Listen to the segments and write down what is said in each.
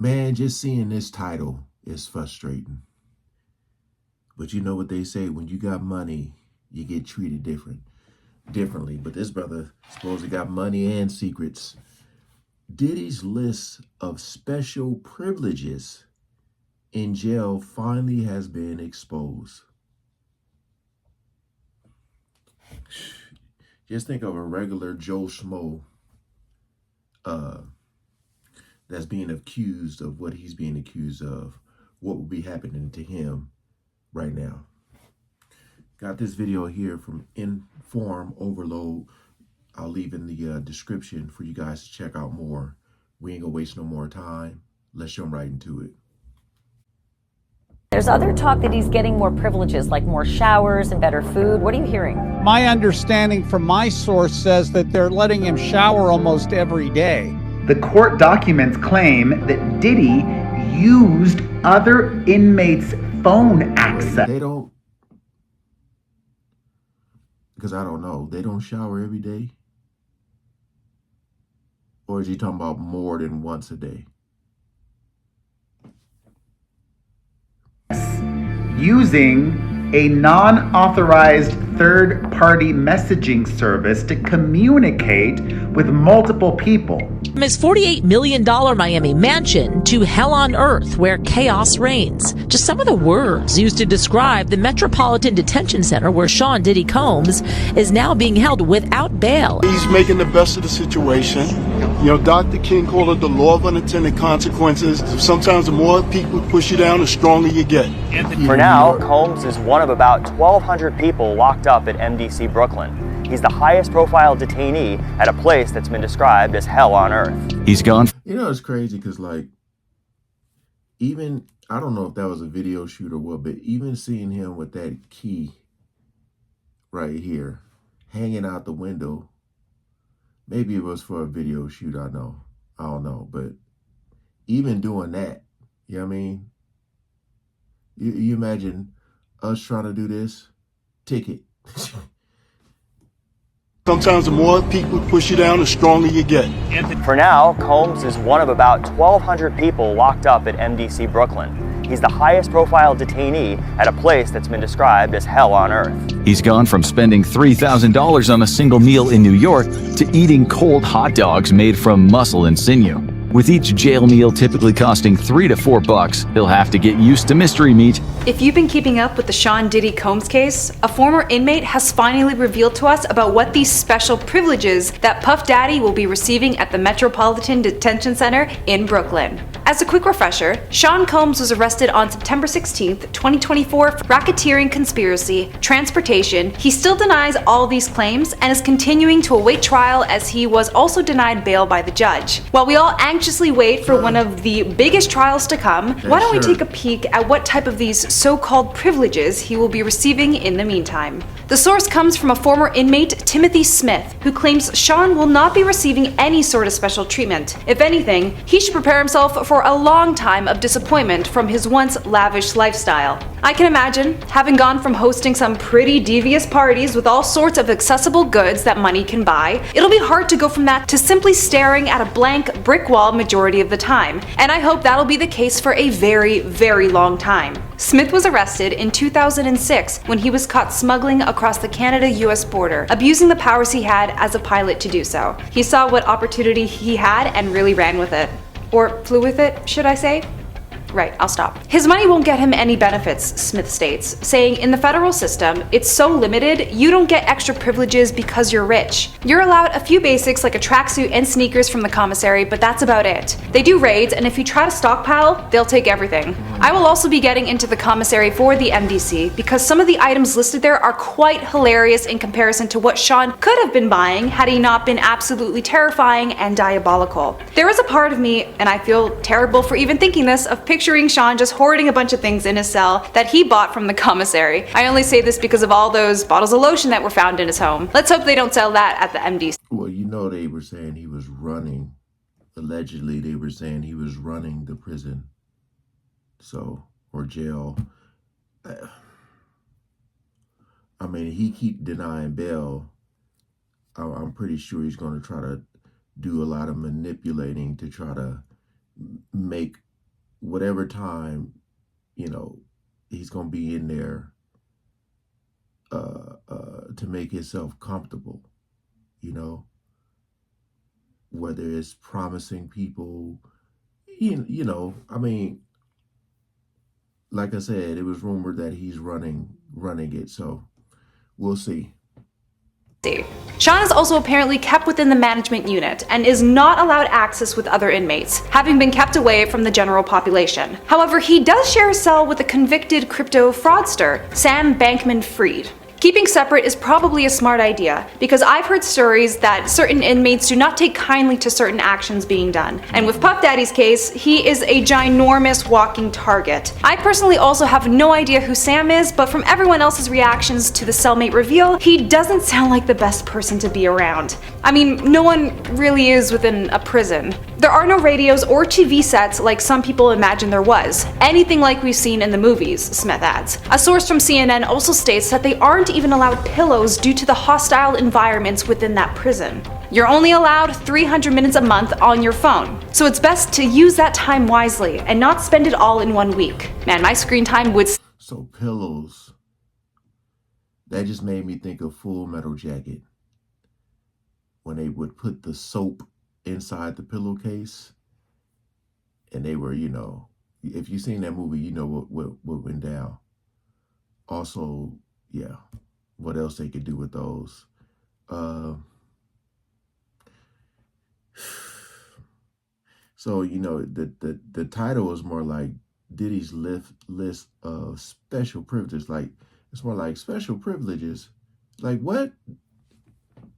Man, just seeing this title is frustrating. But you know what they say, when you got money, you get treated differently. But this brother supposedly got money and secrets. Diddy's list of special privileges in jail finally has been exposed. Just think of a regular Joe Schmo that's being accused of what he's being accused of. What would be happening to him right now? Got this video here from Inform Overload. I'll leave in the description for you guys to check out more. We ain't gonna waste no more time. Let's jump right into it. There's other talk that he's getting more privileges, like more showers and better food. What are you hearing? My understanding from my source says that they're letting him shower almost every day. The court documents claim that Diddy used other inmates' phone access. They don't, because I don't know, they don't shower every day? Or is he talking about more than once a day? Using a non-authorized third-party messaging service to communicate with multiple people. From his $48 million Miami mansion to hell on earth where chaos reigns. Just some of the words used to describe the Metropolitan Detention Center where Sean Diddy Combs is now being held without bail. He's making the best of the situation. You know, Dr. King called it the law of unintended consequences. Sometimes the more people push you down, the stronger you get. For now, Combs is one of about 1,200 people locked up at MDC Brooklyn. He's the highest profile detainee at a place that's been described as hell on earth. He's gone. You know, it's crazy because, like, even, I don't know if that was a video shoot or what, but even seeing him with that key right here, hanging out the window, maybe it was for a video shoot, I don't know, but even doing that, you know what I mean? You imagine us trying to do this? Ticket. Sometimes the more people push you down, the stronger you get. For now, Combs is one of about 1,200 people locked up at MDC Brooklyn. He's the highest profile detainee at a place that's been described as hell on earth. He's gone from spending $3,000 on a single meal in New York to eating cold hot dogs made from muscle and sinew. With each jail meal typically costing $3 to $4, he'll have to get used to mystery meat. If you've been keeping up with the Sean Diddy Combs case, a former inmate has finally revealed to us about what these special privileges that Puff Daddy will be receiving at the Metropolitan Detention Center in Brooklyn. As a quick refresher, Sean Combs was arrested on September 16th, 2024 for racketeering conspiracy, transportation. He still denies all these claims and is continuing to await trial as he was also denied bail by the judge. While we all anxiously wait for one of the biggest trials to come, why don't we take a peek at what type of these so-called privileges he will be receiving in the meantime. The source comes from a former inmate, Timothy Smith, who claims Sean will not be receiving any sort of special treatment. If anything, he should prepare himself for a long time of disappointment from his once lavish lifestyle. I can imagine, having gone from hosting some pretty devious parties with all sorts of accessible goods that money can buy, it'll be hard to go from that to simply staring at a blank brick wall majority of the time, and I hope that'll be the case for a very, very long time. Smith was arrested in 2006 when he was caught smuggling across the Canada-US border, abusing the powers he had as a pilot to do so. He saw what opportunity he had and really ran with it. Or flew with it, should I say? Right, I'll stop. His money won't get him any benefits, Smith states, saying in the federal system, it's so limited, you don't get extra privileges because you're rich. You're allowed a few basics like a tracksuit and sneakers from the commissary, but that's about it. They do raids, and if you try to stockpile, they'll take everything. I will also be getting into the commissary for the MDC because some of the items listed there are quite hilarious in comparison to what Sean could have been buying had he not been absolutely terrifying and diabolical. There is a part of me, and I feel terrible for even thinking this, of picturing Sean just hoarding a bunch of things in his cell that he bought from the commissary. I only say this because of all those bottles of lotion that were found in his home. Let's hope they don't sell that at the MDC. Well, you know, they were saying he was running. Allegedly, they were saying he was running the prison. So, or jail. I mean, he keep denying bail. I'm pretty sure he's going to try to do a lot of manipulating to try to make whatever time, he's going to be in there to make himself comfortable, whether it's promising people, I mean, like I said, it was rumored that he's running it. So we'll see. Sean is also apparently kept within the management unit and is not allowed access with other inmates, having been kept away from the general population. However, he does share a cell with a convicted crypto fraudster, Sam Bankman-Fried. Keeping separate is probably a smart idea, because I've heard stories that certain inmates do not take kindly to certain actions being done. And with Puff Daddy's case, he is a ginormous walking target. I personally also have no idea who Sam is, but from everyone else's reactions to the cellmate reveal, he doesn't sound like the best person to be around. I mean, no one really is within a prison. There are no radios or TV sets like some people imagine there was. Anything like we've seen in the movies, Smith adds. A source from CNN also states that they aren't even allowed pillows due to the hostile environments within that prison. You're only allowed 300 minutes a month on your phone, so it's best to use that time wisely and not spend it all in 1 week. Man, my screen time would... So pillows, that just made me think of Full Metal Jacket, when they would put the soap inside the pillowcase, and they were, if you've seen that movie, you know what went down. Also, yeah, what else they could do with those? So, the title is more like Diddy's list of special privileges. Like, it's more like special privileges. Like, what?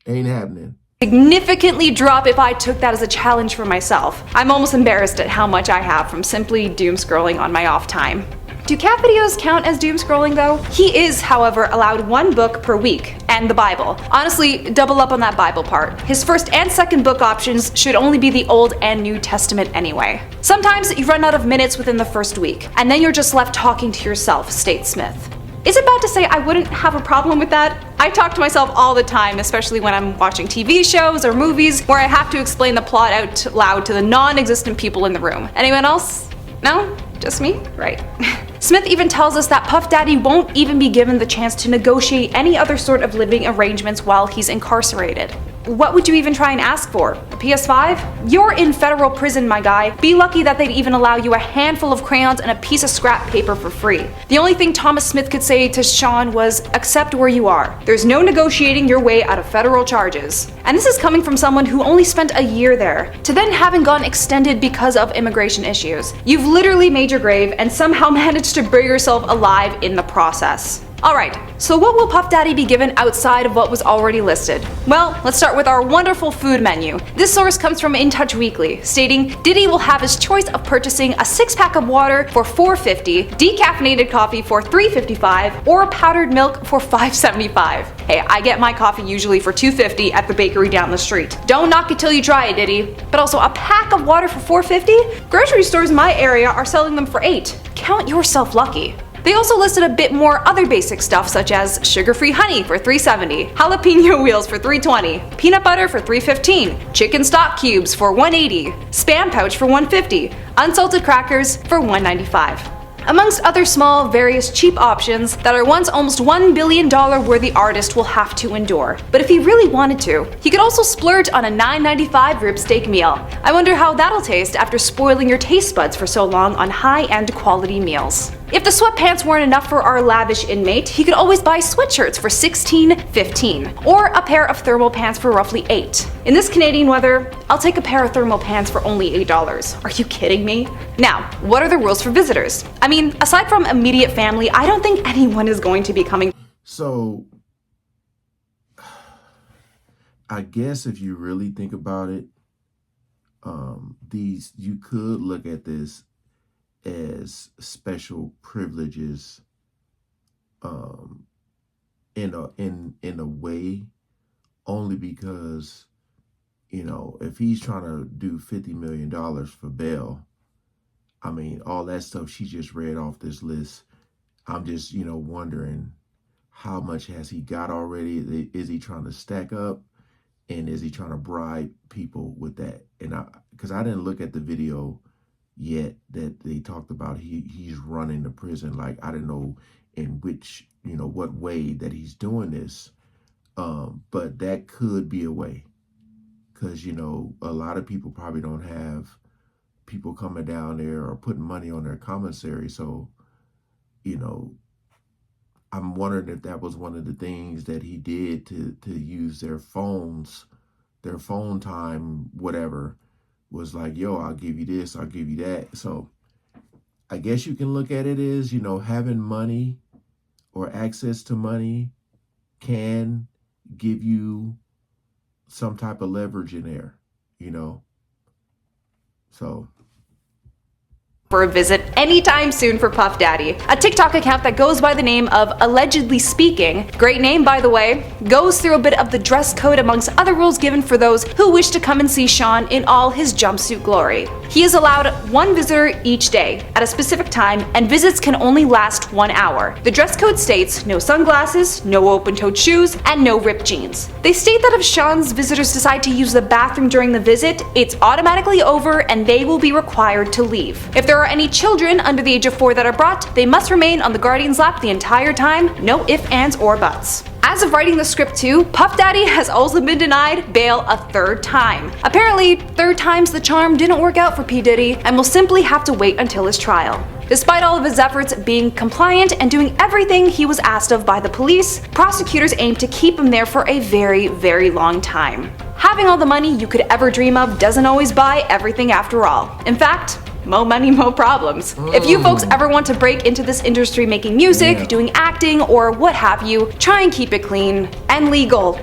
Ain't happening. Significantly drop if I took that as a challenge for myself. I'm almost embarrassed at how much I have from simply doom scrolling on my off time. Do cat videos count as doom scrolling though? He is, however, allowed 1 book per week, and the Bible. Honestly, double up on that Bible part. His first and second book options should only be the Old and New Testament anyway. Sometimes you run out of minutes within the first week, and then you're just left talking to yourself, states Smith. Is it bad to say I wouldn't have a problem with that? I talk to myself all the time, especially when I'm watching TV shows or movies where I have to explain the plot out loud to the non-existent people in the room. Anyone else? No? Just me? Right. Smith even tells us that Puff Daddy won't even be given the chance to negotiate any other sort of living arrangements while he's incarcerated. What would you even try and ask for? A PS5? You're in federal prison, my guy. Be lucky that they'd even allow you a handful of crayons and a piece of scrap paper for free. The only thing Thomas Smith could say to Sean was, accept where you are. There's no negotiating your way out of federal charges. And this is coming from someone who only spent a year there, to then having gone extended because of immigration issues. You've literally made your grave and somehow managed to bury yourself alive in the process. Alright, so what will Puff Daddy be given outside of what was already listed? Well, let's start with our wonderful food menu. This source comes from In Touch Weekly, stating Diddy will have his choice of purchasing a 6-pack of water for $4.50, decaffeinated coffee for $3.55, or powdered milk for $5.75. Hey, I get my coffee usually for $2.50 at the bakery down the street. Don't knock it till you try it, Diddy. But also, a pack of water for $4.50? Grocery stores in my area are selling them for $8. Count yourself lucky. They also listed a bit more other basic stuff such as sugar-free honey for $3.70, jalapeno wheels for $3.20, peanut butter for $3.15, chicken stock cubes for $1.80, Spam pouch for $1.50, unsalted crackers for $1.95. Amongst other small, various cheap options that our once almost $1 billion worthy artist will have to endure. But if he really wanted to, he could also splurge on a $9.95 rib steak meal. I wonder how that'll taste after spoiling your taste buds for so long on high-end quality meals. If the sweatpants weren't enough for our lavish inmate, he could always buy sweatshirts for $16.15, or a pair of thermal pants for roughly $8. In this Canadian weather, I'll take a pair of thermal pants for only $8. Are you kidding me? Now, what are the rules for visitors? I mean, aside from immediate family, I don't think anyone is going to be coming. So, I guess if you really think about it, you could look at this as special privileges in a way, only because if he's trying to do $50 million for bail, I mean, all that stuff she just read off this list, I'm just wondering how much has he got already. Is he trying to stack up, and is he trying to bribe people with that? And because I didn't look at the video yet that they talked about he's running the prison. Like, I don't know in which, what way that he's doing this. But that could be a way, because, a lot of people probably don't have people coming down there or putting money on their commissary. So, I'm wondering if that was one of the things that he did to use their phones, their phone time, whatever, was like, yo, I'll give you this, I'll give you that. So I guess you can look at it as, having money or access to money can give you some type of leverage in there, So for a visit anytime soon for Puff Daddy. A TikTok account that goes by the name of Allegedly Speaking, great name by the way, goes through a bit of the dress code amongst other rules given for those who wish to come and see Sean in all his jumpsuit glory. He is allowed one visitor each day at a specific time, and visits can only last 1 hour. The dress code states no sunglasses, no open-toed shoes, and no ripped jeans. They state that if Sean's visitors decide to use the bathroom during the visit, it's automatically over and they will be required to leave. If there are any children under the age of 4 that are brought, they must remain on the guardian's lap the entire time, no ifs, ands, or buts. As of writing the script too, Puff Daddy has also been denied bail a 3rd time. Apparently, 3rd time's the charm didn't work out for P. Diddy and will simply have to wait until his trial. Despite all of his efforts at being compliant and doing everything he was asked of by the police, prosecutors aim to keep him there for a very, very long time. Having all the money you could ever dream of doesn't always buy everything after all. In fact, mo money, mo problems. If you folks ever want to break into this industry making music, doing acting, or what have you, try and keep it clean and legal.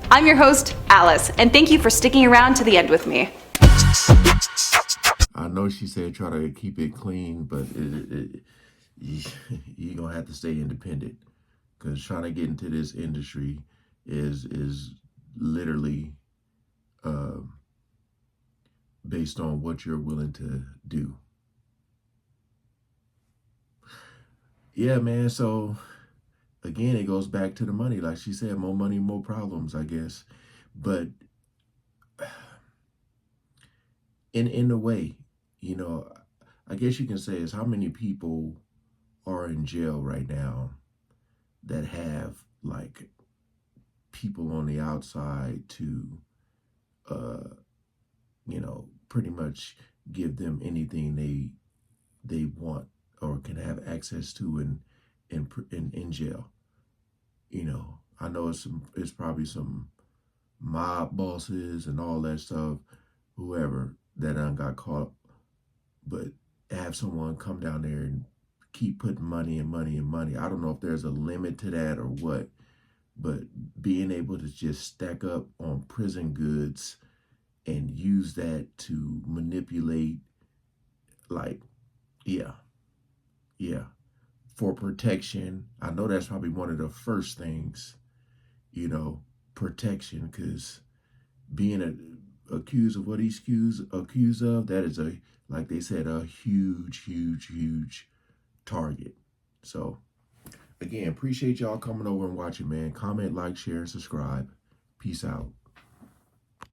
I'm your host, Alice, and thank you for sticking around to the end with me. I know she said try to keep it clean, but you're going to have to stay independent, because trying to get into this industry is literally based on what you're willing to do. Yeah, man. So again, it goes back to the money. Like she said, more money, more problems, I guess. But in a way, I guess you can say is how many people are in jail right now that have like people on the outside to pretty much give them anything they want or can have access to in jail. I know it's probably some mob bosses and all that stuff, whoever that got caught, but have someone come down there and keep putting money and money and money. I don't know if there's a limit to that or what, but being able to just stack up on prison goods and use that to manipulate, like, yeah, for protection. I know that's probably one of the first things, protection, because being accused of what he's accused of, that is like they said, a huge target. So again, appreciate y'all coming over and watching, man. Comment, like, share, and subscribe. Peace out.